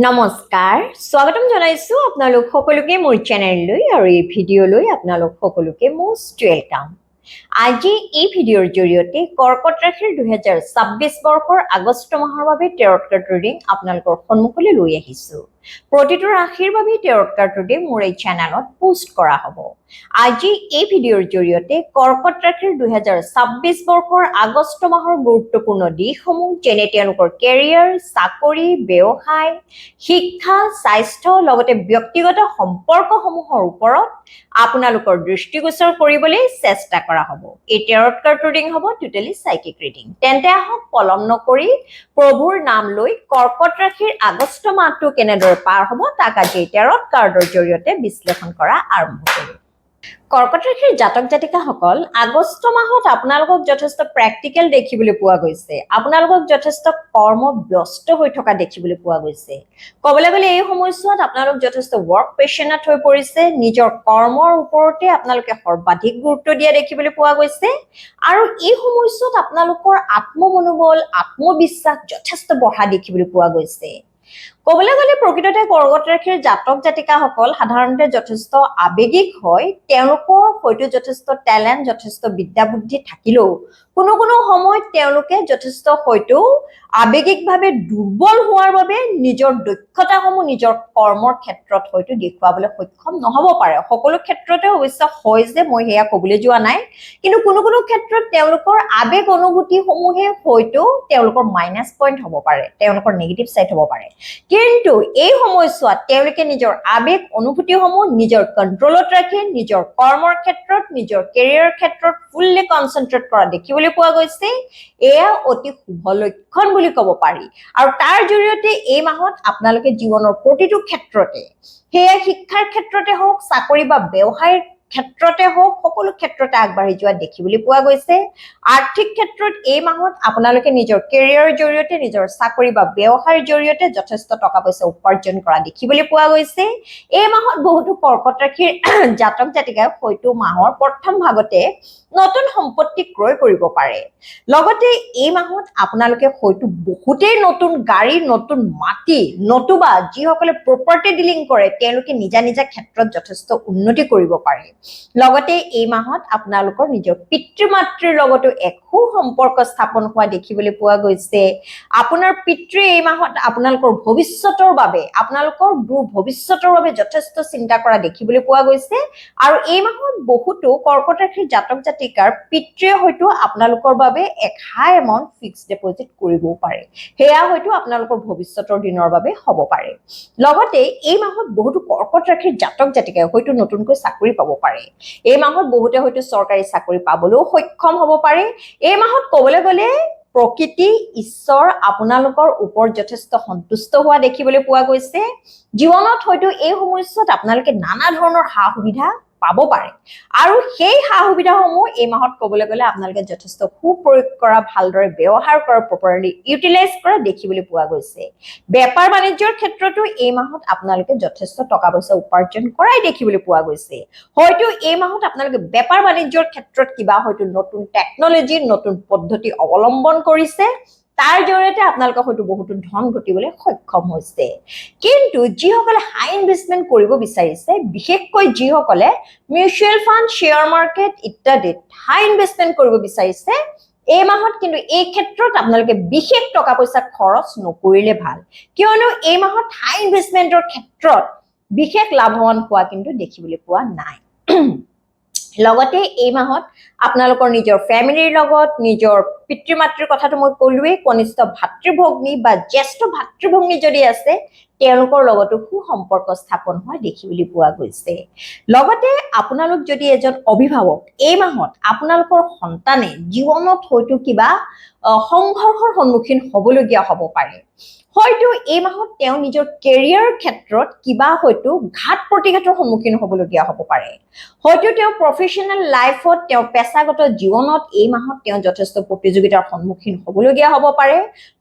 নমস্কাৰ স্বাগতম জনাইছো আপোনালোক সকলোকে মোৰ চেনেললৈ আৰু এই ভিডিঅ'লৈ আপোনালোক সকলোকে মোষ্ট ওয়েলকাম। আজি এই ভিডিঅ'ৰ জৰিয়তে কৰ্কট ৰাশিৰ 2026 বৰ্ষৰ আগষ্ট মাহৰ বাবে টেৰট কাৰ্ড ৰিডিং আপোনালোকৰ সন্মুখলৈ লৈ আহিছো। প্ৰতিটো ৰাশিৰ বাবে টেৰট কাৰ্ড ৰিডিং মোৰ এই চেনেলত পোষ্ট কৰা হ'ব। আজি এই ভিডিঅ'ৰ জৰিয়তে কৰ্কট ৰাশিৰ 2026 বৰ্ষৰ আগষ্ট মাহৰ গুৰুত্বপূৰ্ণ দিশসমূহ যেনে তেওঁলোকৰ কেৰিয়াৰ, চাকৰি, ব্যৱসায়, শিক্ষা, স্বাস্থ্য লগতে ব্যক্তিগত সম্পৰ্কসমূহৰ ওপৰত আপোনালোকৰ দৃষ্টিগোচৰ কৰিবলৈ চেষ্টা কৰা হ'ব। এই টেৰট কাৰ্ড ৰিডিং হ'ব টোটেলি সাইকিক ৰিডিং। তেন্তে আহক পলম নকৰি প্ৰভুৰ নাম লৈ কৰ্কট ৰাশিৰ আগষ্ট মাহটো কেনেদৰে পাৰ হ'ব তাক আজি টেৰট কাৰ্ডৰ জৰিয়তে বিশ্লেষণ কৰা আৰম্ভ কৰোঁ। কৰ্কট ৰাশিৰ জাতক জাতিকাসকল আগষ্ট মাহত আপোনালোকক যথেষ্ট প্ৰেক্টিকেল দেখিবলৈ পোৱা গৈছে। আপোনালোকক যথেষ্ট কৰ্ম ব্যস্ত হৈ থকা দেখিবলৈ পোৱা গৈছে। ক'বলৈ গ'লে এই সময়ছোৱাত আপোনালোক যথেষ্ট ৱৰ্ক পেশ্যনেট হৈ পৰিছে। নিজৰ কৰ্মৰ ওপৰতে আপোনালোকে সৰ্বাধিক গুৰুত্ব দিয়া দেখিবলৈ পোৱা গৈছে আৰু এই সময়ছোৱাত আপোনালোকৰ আত্মমনোবল, আত্মবিশ্বাস যথেষ্ট বঢ়া দেখিবলৈ পোৱা গৈছে। ক'বলৈ গ'লে প্ৰকৃততে কৰ্কট ৰাশিৰ জাতক জাতিকাসকল সাধাৰণতে যথেষ্ট আৱেগিক হয়। তেওঁলোকৰ হয়তো যথেষ্ট টেলেণ্ট, যথেষ্ট বিদ্যা বুদ্ধি থাকিলেও কোনো কোনো সময়ত তেওঁলোকে যথেষ্ট হয়তো আৱেগিকভাৱে দুৰ্বল হোৱাৰ বাবে নিজৰ দক্ষতাসমূহ নিজৰ কৰ্মৰ ক্ষেত্ৰত হয়তো দেখুৱাবলৈ সক্ষম নহ'ব পাৰে। সকলো ক্ষেত্ৰতে অৱশ্যে হয় যে মই সেয়া ক'বলৈ যোৱা নাই, কিন্তু কোনো কোনো ক্ষেত্ৰত তেওঁলোকৰ আৱেগ অনুভূতিসমূহে হয়তো তেওঁলোকৰ মাইনাছ পইণ্ট হ'ব পাৰে, তেওঁলোকৰ নেগেটিভ ছাইড হ'ব পাৰে। কিন্তু এই সময়ছোৱাত তেওঁলোকে নিজৰ আৱেগ অনুভূতিসমূহ নিজৰ কণ্ট্ৰলত ৰাখি নিজৰ কৰ্মৰ ক্ষেত্ৰত, নিজৰ কেৰিয়াৰৰ ক্ষেত্ৰত ফুল্লি কনচেনট্ৰেট কৰা দেখিবলৈ পোৱা গৈছে। এয়া অতি শুভ লক্ষণ বুলি ক'ব পাৰি আৰু তাৰ জৰিয়তে এই মাহত আপোনালোকে জীৱনৰ প্ৰতিটো ক্ষেত্ৰতে, সেয়া শিক্ষাৰ ক্ষেত্ৰতে হওক, চাকৰি বা ব্যৱসায়ৰ ক্ষেত্ৰতে হওক, সকলো ক্ষেত্ৰতে আগবাঢ়ি যোৱা দেখিবলৈ পোৱা গৈছে। আৰ্থিক ক্ষেত্ৰত এই মাহত আপোনালোকে নিজৰ কেৰিয়াৰৰ জৰিয়তে, নিজৰ চাকৰি বা ব্যৱসায়ৰ জৰিয়তে যথেষ্ট টকা পইচা উপাৰ্জন কৰা দেখিবলৈ পোৱা গৈছে। এই মাহত বহুতো কৰ্কট ৰাশিৰ জাতক জাতিকাই হয়তো মাহৰ প্ৰথম ভাগতে নতুন সম্পত্তি ক্ৰয় কৰিব পাৰে। লগতে এই মাহত আপোনালোকে হয়তো বহুতেই নতুন গাড়ী, নতুন মাটি, নতুবা যিসকলে প্ৰপাৰ্টি ডিলিং কৰে তেওঁলোকে নিজা নিজা ক্ষেত্ৰত যথেষ্ট উন্নতি কৰিব পাৰে। লগতে এই মাহত আপোনালোকৰ নিজৰ পিতৃ মাতৃৰ লগতো এক সুসম্পৰ্ক স্থাপন হোৱা দেখিবলৈ পোৱা গৈছে। আপোনাৰ পিতৃয়ে এই মাহত আপোনালোকৰ ভৱিষ্যতৰ বাবে, আপোনালোকৰ দূৰ ভৱিষ্যতৰ বাবে যথেষ্ট চিন্তা কৰা দেখিবলৈ পোৱা গৈছে আৰু এই মাহত বহুতো কৰ্কট ৰাশিৰ জাতক জাতিকাৰ পিতৃয়ে হয়তো আপোনালোকৰ বাবে এক হাই এমাউণ্ট ফিক্সড ডিপজিট কৰিবও পাৰে। সেয়া হয়তো আপোনালোকৰ ভৱিষ্যতৰ দিনৰ বাবে হ'ব পাৰে। লগতে এই মাহত বহুতো কৰ্কট ৰাশিৰ জাতক জাতিকাই হয়তো নতুনকৈ চাকৰি পাব পাৰে। এই মাহত বহুতে হয়তো চৰকাৰী চাকৰি পাবলৈও সক্ষম হ'ব পাৰে। এই মাহত ক'বলৈ গ'লে প্ৰকৃতি, ঈশ্বৰ আপোনালোকৰ ওপৰত যথেষ্ট সন্তুষ্ট হোৱা দেখিবলৈ পোৱা গৈছে। জীৱনত হয়তো এই সময়ছোৱাত আপোনালোকে নানা ধৰণৰ সা সুবিধা পাব পাৰে আৰু সেই সা সুবিধাসমূহ এই মাহত ক'বলৈ গ'লে আপোনালোকে যথেষ্ট সুপ্ৰয়োগ কৰা, ভালদৰে ব্যৱহাৰ কৰা, প্ৰপাৰলি ইউটিলাইজ কৰা দেখিবলৈ পোৱা গৈছে। বেপাৰ বাণিজ্যৰ ক্ষেত্ৰতো এই মাহত আপোনালোকে যথেষ্ট টকা পইচা উপাৰ্জন কৰাই দেখিবলৈ পোৱা গৈছে। হয়তো এই মাহত আপোনালোকে বেপাৰ বাণিজ্যৰ ক্ষেত্ৰত কিবা হয়তো নতুন টেকনলজি, নতুন পদ্ধতি অৱলম্বন কৰিছে, তাৰ জৰিয়তে আপোনালোকে হয়তো বহুতো ধন ঘটিবলৈ সক্ষম হৈছে। কিন্তু যিসকলে হাই ইনভেষ্টমেণ্ট কৰিব বিচাৰিছে, বিশেষকৈ যিসকলে মিউচুৱেল ফাণ্ড, শ্বেয়াৰ মাৰ্কেট ইত্যাদিত হাই ইনভেষ্টমেণ্ট কৰিব বিচাৰিছে, এই মাহত কিন্তু এই ক্ষেত্ৰত আপোনালোকে বিশেষ টকা পইচা খৰচ নকৰিলে ভাল, কিয়নো এই মাহত হাই ইনভেষ্টমেণ্টৰ ক্ষেত্ৰত বিশেষ লাভৱান হোৱা কিন্তু দেখিবলৈ পোৱা নাই। লগতে এই মাহত আপোনালোকৰ নিজৰ ফেমিলিৰ লগত, নিজৰ পিতৃ মাতৃৰ কথাটো মই ক'লোৱেই, কনিষ্ঠ ভাতৃভগ্নী বা জ্যেষ্ঠ ভাতৃভগ্নী যদি আছে তেওঁলোকৰ লগতো সুসম্পৰ্ক স্থাপন হোৱা দেখিবলৈ পোৱা গৈছে। লগতে আপোনালোক যদি এজন অভিভাৱক, এই মাহত আপোনালোকৰ সন্তানে জীৱনত হয়তো কিবা সংঘৰ্ষৰ সন্মুখীন হ'বলগীয়া হ'ব পাৰে। হয়তো এই মাহত তেওঁ নিজৰ কেৰিয়াৰ ক্ষেত্ৰত কিবা হয়তো ঘাত প্ৰতিঘাতৰ সন্মুখীন হ'বলগীয়া হ'ব পাৰে। হয়তো তেওঁ প্ৰফেশ্যনেল লাইফত, তেওঁ পেছাগত জীৱনত এই মাহত তেওঁ যথেষ্ট প্ৰতিযোগিতাৰ সন্মুখীন হ'বলগীয়া হ'ব পাৰে।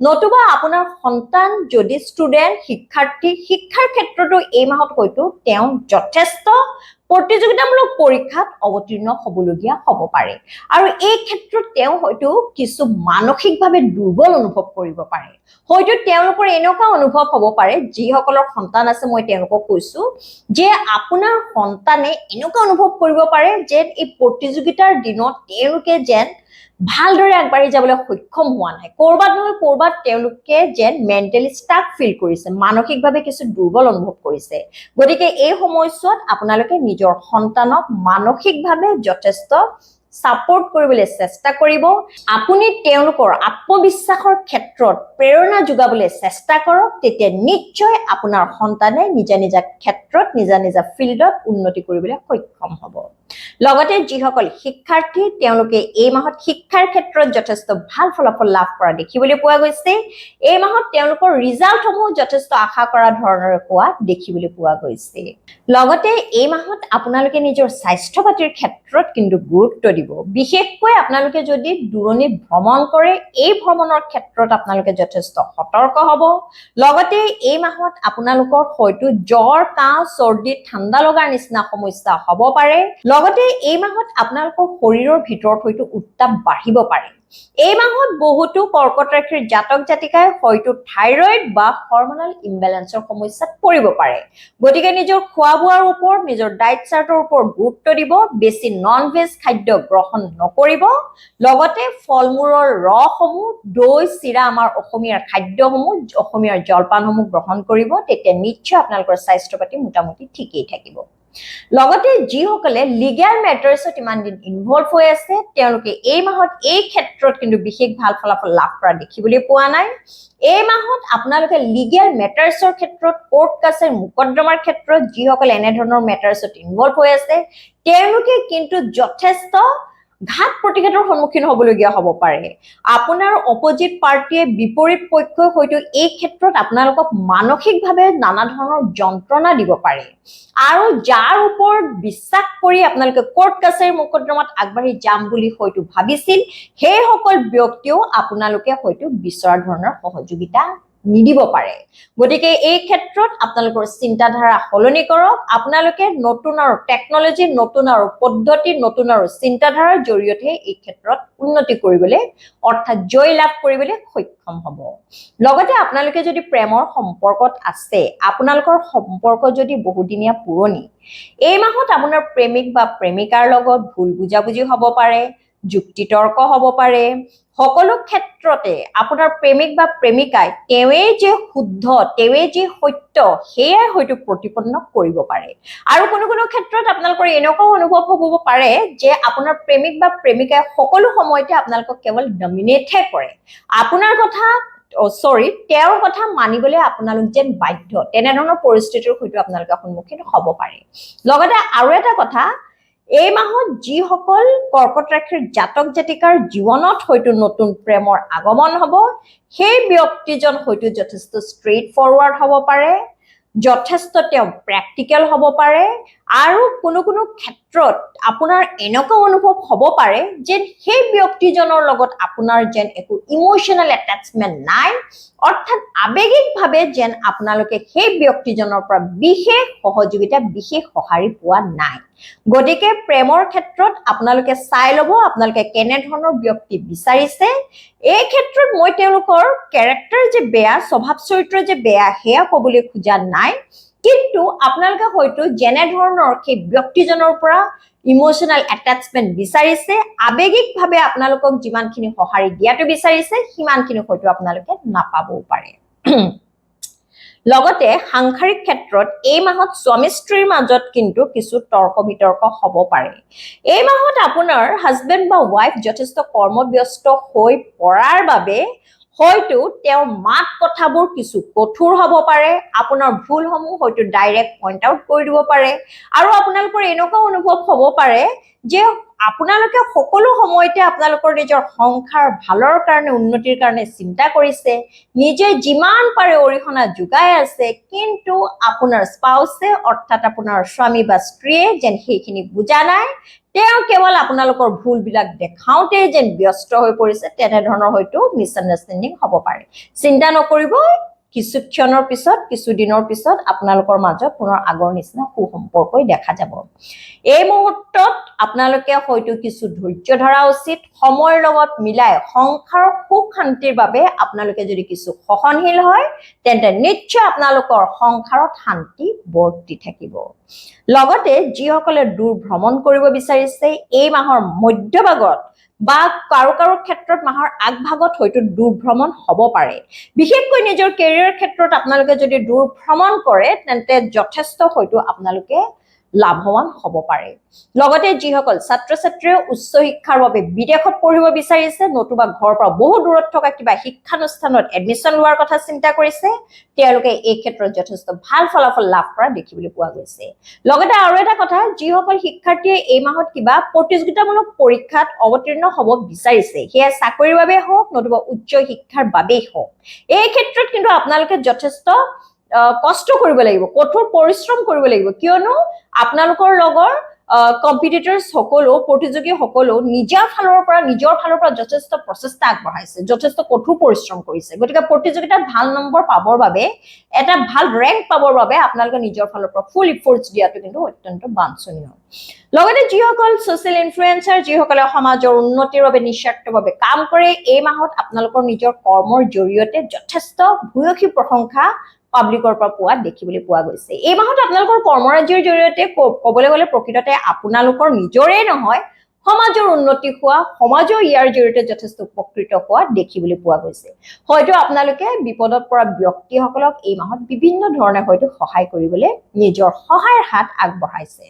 নতুবা আপোনাৰ সন্তান যদি ষ্টুডেণ্ট, শিক্ষাৰ্থী, শিক্ষাৰ ক্ষেত্ৰতো এই মাহত হয়তো তেওঁ যথেষ্ট প্ৰতিযোগিতামূলক পৰীক্ষাত অৱতীৰ্ণ হ'বলগীয়া হ'ব পাৰে আৰু এই ক্ষেত্ৰত তেওঁ হয়তো কিছু মানসিকভাৱে দুৰ্বল অনুভৱ কৰিব পাৰে হয়তো তেওঁলোকৰ এনেকুৱা অনুভৱ হ'ব পাৰে যিসকলৰ সন্তান আছে মই তেওঁলোকক কৈছো যে আপোনাৰ সন্তানে এনেকুৱা অনুভৱ কৰিব পাৰে যে এই প্ৰতিযোগিতাৰ দিনত তেওঁলোকে যেন ভালদৰে আগবাঢ়ি যাবলৈ সক্ষম হোৱা নাই কৰবাত নহয় কৰবাত তেওঁলোকে যেন মেন্টেলি ষ্টাক ফিল কৰিছে মানসিকভাৱে কিছু দুৰ্বল অনুভৱ কৰিছে গতিকে এই সময়ছোৱাত আপোনালোকে নিজৰ সন্তানক মানসিকভাৱে যথেষ্ট সাপোৰ্ট কৰিবলৈ চেষ্টা কৰিব আপুনি তেওঁলোকৰ আত্মবিশ্বাসৰ ক্ষেত্ৰত প্ৰেৰণা যোগাবলৈ চেষ্টা কৰক তেতিয়া নিশ্চয় আপোনাৰ সন্তানে নিজা নিজা ক্ষেত্ৰত নিজা নিজা ফিল্ডত উন্নতি কৰিবলৈ সক্ষম হ'ব লগতে যিসকল শিক্ষাৰ্থী তেওঁলোকে এই মাহত শিক্ষাৰ ক্ষেত্ৰত যথেষ্ট ভাল ফলাফল লাভ কৰা দেখিবলৈ পোৱা গৈছে এই মাহত তেওঁলোকৰ ৰিজাল্টসমূহ যথেষ্ট আশা কৰা ধৰণৰ হোৱা দেখিবলৈ পোৱা গৈছে লগতে এই মাহত আপোনালোকে নিজৰ স্বাস্থ্য পাতিৰ ক্ষেত্ৰত কিন্তু গুৰুত্ব দিব বিশেষকৈ আপোনালোকে যদি দূৰণি ভ্ৰমণ কৰে এই ভ্ৰমণৰ ক্ষেত্ৰত আপোনালোকে যথেষ্ট সতৰ্ক হ'ব লগতে এই মাহত আপোনালোকৰ হয়তো জ্বৰ কাহ চৰ্দি ঠাণ্ডা লগাৰ নিচিনা সমস্যা হ'ব পাৰে লগতে এই মাহত আপোনালোকৰ শৰীৰৰ ভিতৰত হয়তো উত্তাপ বাঢ়িব পাৰে এই মাহত বহুতো কৰ্কট ৰাশিৰ জাতক জাতিকাই হয়তো থাইৰয়েড বা হৰমোনাল ইমবেলেন্সৰ সমস্যাত পৰিব পাৰে গতিকে নিজৰ খোৱা বোৱাৰ ওপৰত নিজৰ ডায়েট চাৰ্টৰ ওপৰত গুৰুত্ব দিব বেছি নন ভেজ খাদ্য গ্ৰহণ নকৰিব লগতে ফলমূলৰ ৰসসমূহ দৈ চিৰা আমাৰ অসমীয়াৰ খাদ্যসমূহ অসমীয়াৰ জলপানসমূহ গ্ৰহণ কৰিব তেতিয়া নিশ্চয় আপোনালোকৰ স্বাস্থ্য পাতি মোটামুটি ঠিকেই থাকিব লগতে যিসকলে লিগেল মেটাৰ্ছত ইমান দিন ইনভলভ হৈ আছে তেওঁলোকে এই মাহত এই ক্ষেত্ৰত কিন্তু বিশেষ ভাল ফলাফল লাভ কৰা দেখিবলৈ পোৱা নাই এই মাহত আপোনালোকে লিগেল মেটাৰ্ছৰ ক্ষেত্ৰত কোৰ্ট কাছাৰী মুকদ্দমাৰ ক্ষেত্ৰত যিসকলে এনে ধৰণৰ মেটাৰ্ছত ইনভলভ হৈ আছে তেওঁলোকে কিন্তু যথেষ্ট ঘাত প্ৰতিঘাতৰ সন্মুখীন হ'বলগীয়া হ'ব পাৰে আপোনাৰ অপোজিট পাৰ্টিয়ে বিপৰীত পক্ষই হয়তো এই ক্ষেত্ৰত আপোনালোকক মানসিকভাৱে নানা ধৰণৰ যন্ত্ৰণা দিব পাৰে আৰু যাৰ ওপৰত বিশ্বাস কৰি আপোনালোকে কোৰ্ট কাছাৰী মুকদ্দমাত আগবাঢ়ি যাম বুলি হয়তো ভাবিছিল সেই সকল ব্যক্তিও আপোনালোকে হয়তো বিচৰা ধৰণৰ সহযোগিতা নিদিব পাৰে গতিকে এই ক্ষেত্ৰত আপোনালোকৰ চিন্তাধাৰা সলনি কৰক আপোনালোকে নতুন আৰু টেকনলজি নতুন আৰু পদ্ধতি নতুন আৰু চিন্তাধাৰাৰ জৰিয়তে এই ক্ষেত্ৰত উন্নতি কৰিবলৈ অৰ্থাৎ জয় লাভ কৰিবলৈ সক্ষম হ'ব লগতে আপোনালোকে যদি প্ৰেমৰ সম্পৰ্কত আছে আপোনালোকৰ সম্পৰ্ক যদি বহুদিনীয়া পুৰণি এই মাহত আপোনাৰ প্ৰেমিক বা প্ৰেমিকাৰ লগত ভুল বুজাবুজি হ'ব পাৰে যুক্তিতৰ্ক হ'ব পাৰে সকলো ক্ষেত্ৰতে আপোনাৰ প্ৰেমিক বা প্ৰেমিকাই তেৱে যে শুদ্ধ তেৱে যে সত্য হেয়া হয়তো প্ৰতিপন্ন কৰিব পাৰে আৰু কোনো কোনো ক্ষেত্ৰত আপোনালোকৰ এনেকুৱা অনুভৱ হ'ব পাৰে যে আপোনাৰ প্ৰেমিক বা প্ৰেমিকাই সকলো সময়তে আপোনালোকক কেৱল ডমিনেটহে কৰে আপোনাৰ কথা তেওঁৰ কথা মানিবলৈ আপোনালোক যেন বাধ্য তেনেধৰণৰ পৰিস্থিতিৰ হয়তো আপোনালোকে সন্মুখীন হ'ব পাৰে লগতে আৰু এটা কথা এই মাহত যিসকল কৰ্কট ৰাশিৰ জাতক জাতিকাৰ জীৱনত হয়তো নতুন প্ৰেমৰ আগমন হ'ব সেই ব্যক্তিজন হয়তো যথেষ্ট ষ্ট্ৰেইট ফৰৱাৰ্ড হ'ব পাৰে যথেষ্ট তেওঁ প্ৰেক্টিকেল হ'ব পাৰে আৰু কোনো কোনো ক্ষেত্ৰত আপোনাৰ এনেকুৱা অনুভৱ হ'ব পাৰে যে সেই ব্যক্তিজনৰ লগত আপোনাৰ যেন একো ইমোশনাল এটাচমেন্ট নাই অৰ্থাৎ আবেগিকভাৱে যেন আপোনালোকে সেই ব্যক্তিজনৰ পৰা বিশেষ সহযোগিতা বিশেষ সঁহাৰি পোৱা নাই গতিকে প্ৰেমৰ ক্ষেত্ৰত আপোনালোকে চাই ল'ব আপোনালোকে কেনে ধৰণৰ ব্যক্তি বিচাৰিছে এই ক্ষেত্ৰত মই তেওঁলোকৰ ক্যাৰেক্টাৰ যে বেয়া স্বভাৱ চৰিত্ৰ যে বেয়া হেয়া ক'বলৈ খোজা নাই কিন্তু আপোনালোকে হয়তো যেনে ধৰণৰ সেই ব্যক্তিজনৰ পৰা ইমোশনাল এটাচমেন্ট বিচাৰিছে আবেগিকভাৱে আপোনালোকক যিমানখিনি সঁহাৰি দিয়াটো বিচাৰিছে সিমানখিনি হয়তো আপোনালোকে নাপাবও পাৰে লগতে সাংসাৰিক ক্ষেত্ৰত এই মাহত স্বামী স্ত্ৰীৰ মাজত কিন্তু কিছু তৰ্ক বিতৰ্ক হ'ব পাৰে এই মাহত আপোনাৰ হাজবেণ্ড বা ওয়াইফ যথেষ্ট কৰ্মব্যস্ত হৈ পৰাৰ বাবে হয়তো তেওঁৰ মাত কথাবোৰ কিছু কঠোৰ হ'ব পাৰে আপোনাৰ ভুলসমূহ হয়তো ডাইৰেক্ট পইণ্ট আউট কৰি দিব পাৰে আৰু আপোনালোকৰ এনেকুৱা অনুভৱ হ'ব পাৰে যে আপোনালোকে সকলো সময়তে আপোনালোকৰ নিজৰ সংসাৰ ভালৰ কাৰণে উন্নতিৰ কাৰণে চিন্তা কৰিছে নিজে যিমান পাৰে অৰিহণা যোগাই আছে কিন্তু আপোনাৰ স্পাউছে অৰ্থাৎ আপোনাৰ স্বামী বা স্ত্ৰীয়ে যেন সেইখিনি বুজা নাই তেওঁ কেৱল আপোনালোকৰ ভুলবিলাক দেখাওঁতে যেন ব্যস্ত হৈ পৰিছে তেনে ধৰণৰ হয়তো মিছআণ্ডাৰষ্টেণ্ডিং হ'ব পাৰে চিন্তা নকৰিব কিছু ক্ষণৰ পিছত কিছু দিনৰ পিছত আপোনালোকৰ মাজত পুনৰ আগৰ নিচিনা সুসম্পৰ্কই দেখা যাব এই মুহূৰ্তত আপোনালোকে হয়তো কিছু ধৈৰ্য ধৰা উচিত সময়ৰ লগত মিলাই সংসাৰৰ সুখ শান্তিৰ বাবে আপোনালোকে যদি কিছু সহনশীল হয় তেন্তে নিশ্চয় আপোনালোকৰ সংসাৰত শান্তি বৰ্তি থাকিব লগতে যিসকলে দূৰ ভ্ৰমণ কৰিব বিচাৰিছে এই মাহৰ মধ্যভাগত বা কাৰো ক্ষেত্ৰত মাহৰ আগভাগত হয়তো দূৰ ভ্ৰমণ হ'ব পাৰে বিশেষকৈ নিজৰ কেৰিয়াৰ ক্ষেত্ৰত আপোনালোকে যদি দূৰ ভ্ৰমণ কৰে তেন্তে যথেষ্ট হয়তো আপোনালোকে লাভৱান হ'ব পাৰে লগতে যিসকল ছাত্ৰ-ছাত্ৰীয়ে উচ্চ শিক্ষাৰ বাবে বিদেশত পঢ়িব বিচাৰিছে নতুবা ঘৰৰ পৰা বহু দূৰত থকা কিবা শিক্ষানুষ্ঠানত এডমিশ্যন লোৱাৰ কথা চিন্তা কৰিছে তেওঁলোকে এই ক্ষেত্ৰত যথেষ্ট ভাল ফলাফল লাভ কৰা দেখিবলৈ পোৱা গৈছে লগতে আৰু এটা কথা যিসকল শিক্ষাৰ্থীয়ে এই মাহত কিবা প্ৰতিযোগিতামূলক পৰীক্ষাত অৱতীৰ্ণ হ'ব বিচাৰিছে সেয়া চাকৰিৰ বাবে হওক নতুবা উচ্চ শিক্ষাৰ বাবেই হওক এই ক্ষেত্ৰত কিন্তু আপোনালোকে যথেষ্ট কষ্ট কৰিব লাগিব কঠোৰ পৰিশ্ৰম কৰিব লাগিব কিয়নো আপোনালোকৰ লগৰ কম্পিটিটৰ্স সকলো প্ৰতিযোগী সকলো নিজৰ ফালৰ পৰা যথেষ্ট প্ৰচেষ্টা আগবঢ়াইছে যথেষ্ট কঠোৰ পৰিশ্ৰম কৰিছে গতিকে প্ৰতিযোগিতাত ভাল নম্বৰ পাবৰ বাবে এটা ভাল ৰেংক পাবৰ বাবে আপোনালোকে নিজৰ ফালৰ পৰা ফুল এফৰ্টছ দিয়াটো কিন্তু অত্যন্ত বাঞ্ছনীয় লগতে যিসকল সোশ্যাল ইনফ্লুয়েন্সাৰ যিসকলে সমাজৰ উন্নতিৰ বাবে নিস্বাৰ্থভাৱে কাম কৰে এই মাহত আপোনালোকৰ নিজৰ কৰ্মৰ জৰিয়তে যথেষ্ট ভূয়সী প্ৰশংসা পাব্লিকৰ পৰা পোৱা দেখিবলৈ পোৱা গৈছে এই মাহত আপোনালোকৰ কৰ্মৰাজিৰ জৰিয়তে ক'বলৈ গ'লে প্ৰকৃততে আপোনালোকৰ নিজৰে নহয় সমাজৰ উন্নতি হোৱা সমাজৰ ইয়াৰ জৰিয়তে যথেষ্ট উপকৃত হোৱা দেখিবলৈ পোৱা গৈছে হয়তো আপোনালোকে বিপদত পৰা ব্যক্তিসকলক এই মাহত বিভিন্ন ধৰণে হয়তো সহায় কৰিবলৈ নিজৰ সহায়ৰ হাত আগবঢ়াইছে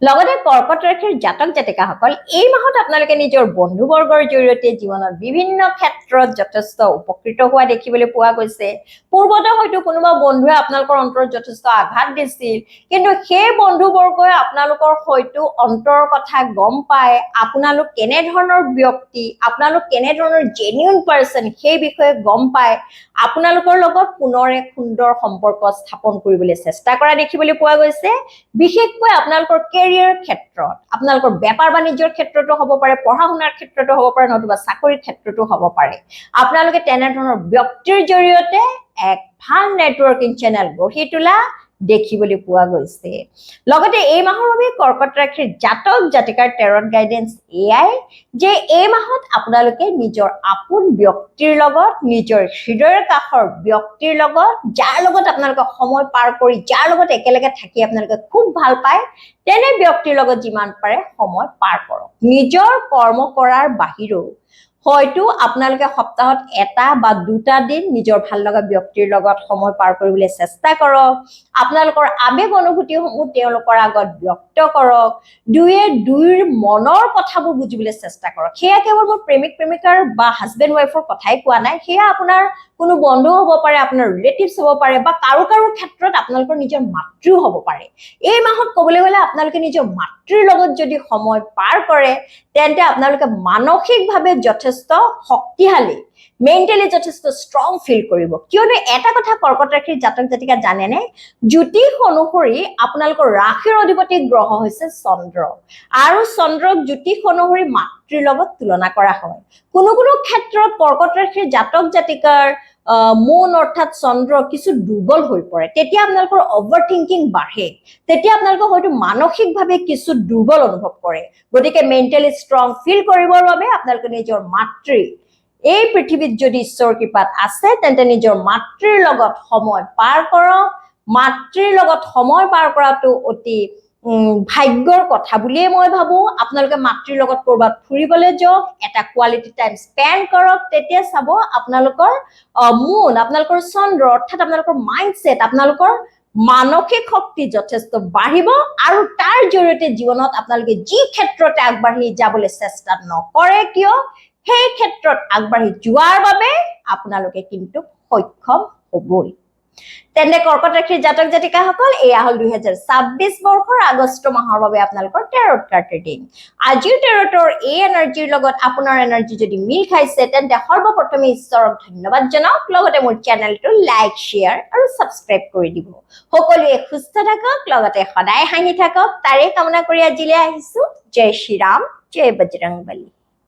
লগতে কৰ্কট ৰাশিৰ জাতক জাতিকাসকল এই মাহত আপোনালোকে নিজৰ বন্ধুবৰ্গৰ জৰিয়তে জীৱনৰ বিভিন্ন ক্ষেত্ৰত যথেষ্ট উপকৃত হোৱা দেখিবলৈ পোৱা গৈছে পূৰ্বতে হয়তো কোনোবা বন্ধুৱে আপোনালোকৰ অন্তৰত যথেষ্ট আঘাত দিছিল কিন্তু সেই বন্ধুবৰ্গই আপোনালোকৰ হয়তো অন্তৰৰ কথা গম পায় আপোনালোক কেনে ধৰণৰ ব্যক্তি আপোনালোক কেনে ধৰণৰ জেনুইন পাৰ্সন সেই বিষয়ে গম পায় আপোনালোকৰ লগত পুনৰ এক সুন্দৰ সম্পৰ্ক স্থাপন কৰিবলৈ চেষ্টা কৰা দেখিবলৈ পোৱা গৈছে বিশেষকৈ আপোনালোকৰ কেৰিয়াৰ ক্ষেত্ৰত আপোনালোকৰ বেপাৰ বাণিজ্যৰ ক্ষেত্ৰতো হ'ব পাৰে পঢ়া শুনাৰ ক্ষেত্ৰতো হ'ব পাৰে নতুবা চাকৰিৰ ক্ষেত্ৰতো হ'ব পাৰে আপোনালোকে তেনে ধৰণৰ ব্যক্তিৰ জৰিয়তে এক ভাল নেটৱৰ্কিং চেনেল গঢ়ি তোলা দেখিবলৈ পোৱা গৈছে লগতে এই মাহৰ বাবে কৰ্কট ৰাশিৰ জাতক জাতিকাৰ টেৰট গাইডেন্স এয়াই যে এই মাহত আপোনালোকে নিজৰ আপোন ব্যক্তিৰ লগত নিজৰ হৃদয়ৰ কাষৰ ব্যক্তিৰ লগত যাৰ লগত আপোনালোকে সময় পাৰ কৰি যাৰ লগত একেলগে থাকি আপোনালোকে খুব ভাল পায় তেনে ব্যক্তিৰ লগত যিমান পাৰে সময় পাৰ কৰক নিজৰ কৰ্ম কৰাৰ বাহিৰেও হয়তো আপোনালোকে সপ্তাহত এটা বা দুটা দিন নিজৰ ভাল লগা ব্যক্তিৰ লগত সময় পাৰ কৰিবলৈ চেষ্টা কৰক আপোনালোকৰ আবেগ অনুভূতিসমূহ তেওঁলোকৰ আগত ব্যক্ত কৰক দুইৰ মনৰ কথাবোৰ বুজিবলৈ চেষ্টা কৰক সেয়া কেৱল প্ৰেমিক প্ৰেমিকাৰ বা হাজবেণ্ড ওয়াইফৰ কথাই কোৱা নাই সেয়া আপোনাৰ কোনো বন্ধু হ'ব পাৰে আপোনাৰ ৰিলেটিভছ হ'ব পাৰে বা কাৰো ক্ষেত্ৰত আপোনালোকৰ নিজৰ মাতৃও হ'ব পাৰে এই মাহত ক'বলৈ গ'লে আপোনালোকে নিজৰ মাতৃৰ লগত যদি সময় পাৰ কৰে তেন্তে আপোনালোকে মানসিকভাৱে যথেষ্ট শক্তিশালী মেন্টালি যথেষ্ট ষ্ট্ৰং ফিল কৰিব কিয়নো এটা কথা কৰ্কট ৰাশিৰ জাতক জাতিকা জানেনে জ্যোতিষ অনুসৰি আপোনালোকৰ ৰাশিৰ অধিপতি গ্ৰহ হৈছে চন্দ্ৰ আৰু চন্দ্ৰক জ্যোতিষ অনুসৰি মাতৃৰ লগত তুলনা কৰা হয় কোনো ক্ষেত্ৰত কৰ্কট ৰাশিৰ জাতক জাতিকাৰ মন অৰ্থাৎ চন্দ্ৰ কিছু দুৰ্বল হৈ পৰে তেতিয়া আপোনালোকৰ অভাৰ থিংকিং বাঢ়ে তেতিয়া আপোনালোকে হয়তো মানসিকভাৱে কিছু দুৰ্বল অনুভৱ কৰে গতিকে মেন্টালি ষ্ট্ৰং ফিল কৰিবৰ বাবে আপোনালোকে নিজৰ মাতৃ এই পৃথিৱীত যদি ঈশ্বৰ কৃপাত আছে তেন্তে নিজৰ মাতৃৰ লগত সময় পাৰ কৰক মাতৃৰ লগত সময় পাৰ কৰাটো অতি ভাগ্যৰ কথা বুলিয়ে মই ভাবো আপোনালোকে মাতৃৰ লগত কৰবাত ফুৰিবলৈ যাওক এটা কোৱালিটি টাইম স্পেন্ড কৰক তেতিয়া চাব আপোনালোকৰ মন আপোনালোকৰ চন্দ্ৰ অৰ্থাৎ আপোনালোকৰ মাইন্ডসেট আপোনালোকৰ মানসিক শক্তি যথেষ্ট বাঢ়িব আৰু তাৰ জৰিয়তে জীৱনত আপোনালোকে যি ক্ষেত্ৰতে আগবাঢ়ি যাবলৈ চেষ্টা নকৰে কিয় সেই ক্ষেত্ৰত আগবাঢ়ি যোৱাৰ বাবে আপোনালোকে কিন্তু সক্ষম হ'বই তেনে কৰ্কট ৰাশিৰ জাতক জাতিকাসকল এয়া হল 2026 বৰ্ষৰ আগষ্ট মাহৰ বাবে আপোনালোকৰ টেৰট কাৰ্ড ৰিডিং আজিৰ টেৰটৰ এই এনাৰ্জিৰ লগত আপোনাৰ এনাৰ্জি যদি মিল খাইছে তেন্তে সৰ্বপ্ৰথমে ঈশ্বৰক ধন্যবাদ জনাওক লগতে মোৰ চেনেলটো লাইক শেয়াৰ আৰু সাবস্ক্ৰাইব কৰি দিব সকলোৱে সুস্থ থাকক লগতে সদায় হাঁহি থাকক তাৰে কামনা কৰি আজিলৈ আহিছো জয় শ্ৰী ৰাম জয় বজৰংবলী